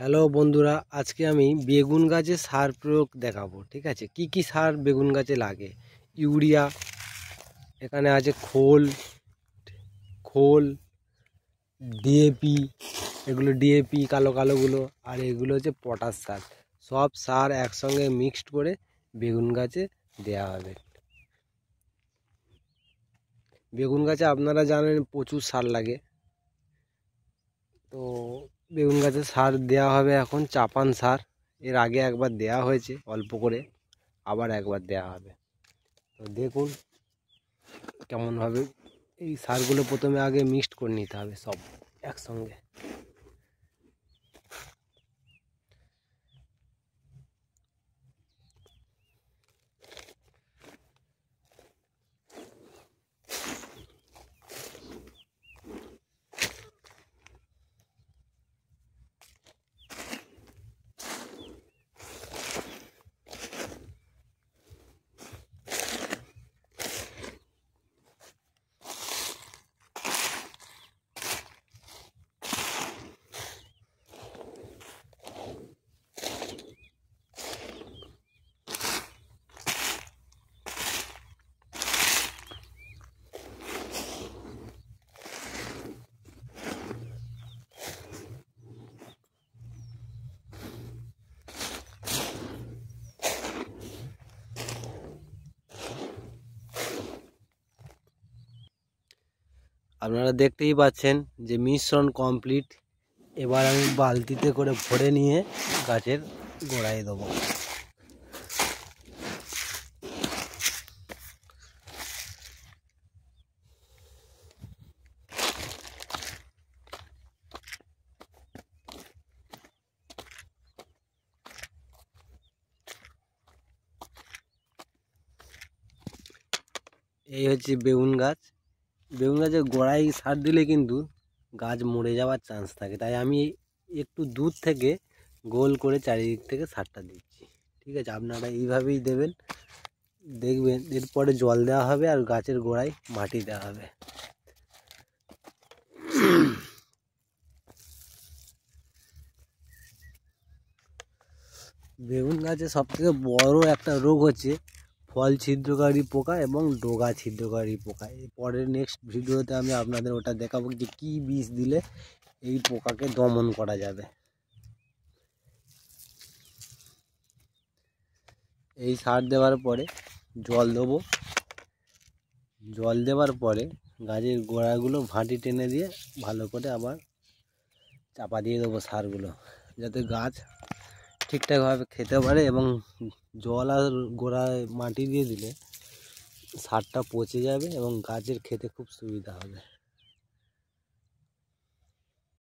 Hello বন্ধুরা, আজকে আমি বেগুন গাছে সার প্রয়োগ দেখাবো। ঠিক আছে, কি কি সার বেগুন গাছে লাগে। ইউরিয়া, এখানে আছে খোল খোল ডিএপি, এগুলো ডিএপি কালো কালোগুলো, আর এগুলো হচ্ছে পটাশ সার। সব সার একসঙ্গে মিক্সড করে বেগুন গাছে দেয়া হবে। বেগুন গাছে আপনারা জানেন প্রচুর সার লাগে, তো বেগুন গাছে সার দেওয়া হবে এখন চাপান সার। এর আগে একবার দেয়া হয়েছে অল্প করে, আবার একবার দেয়া হবে। তো দেখুন কেমনভাবে এই সারগুলো প্রথমে আগে মিক্সড করে নিতে হবে সব একসঙ্গে। আপনারা দেখতেই পাচ্ছেন যে মিশ্রণ কমপ্লিট। এবার আমি বালতিতে করে ভরে নিয়ে গাছের গোড়ায় দেবো। এই হচ্ছে বেগুন গাছ। বেগুন গাছের গোড়ায় সার দিলে কিন্তু গাছ মরে যাওয়ার চান্স থাকে, তাই আমি একটু দূর থেকে গোল করে চারিদিক থেকে সারটা দিচ্ছি। ঠিক আছে, আপনারা এইভাবেই দেবেন, দেখবেন এরপরে জল দেওয়া হবে আর গাছের গোড়ায় মাটি দেওয়া হবে। বেগুন গাছে সবথেকে বড় একটা রোগ হচ্ছে ফল ছিদ্রকারী পোকা এবং ডগা ছিদ্রকারী পোকা। এই পরের নেক্সট ভিডিওতে আমি আপনাদের ওটা দেখাবো যে কী বিষ দিলে এই পোকাকে দমন করা যাবে। এই সার দেওয়ার পরে জল দেবো। জল দেওয়ার পরে গাছের গোড়াগুলো ভাঁটি টেনে দিয়ে ভালো করে আবার চাপা দিয়ে দেবো সারগুলো, যাতে গাছ ঠিকঠাকভাবে খেতে পারে। এবং জল আর গোড়ায় মাটি দিয়ে দিলে সারটা পচে যাবে এবং গাছের খেতে খুব সুবিধা হবে।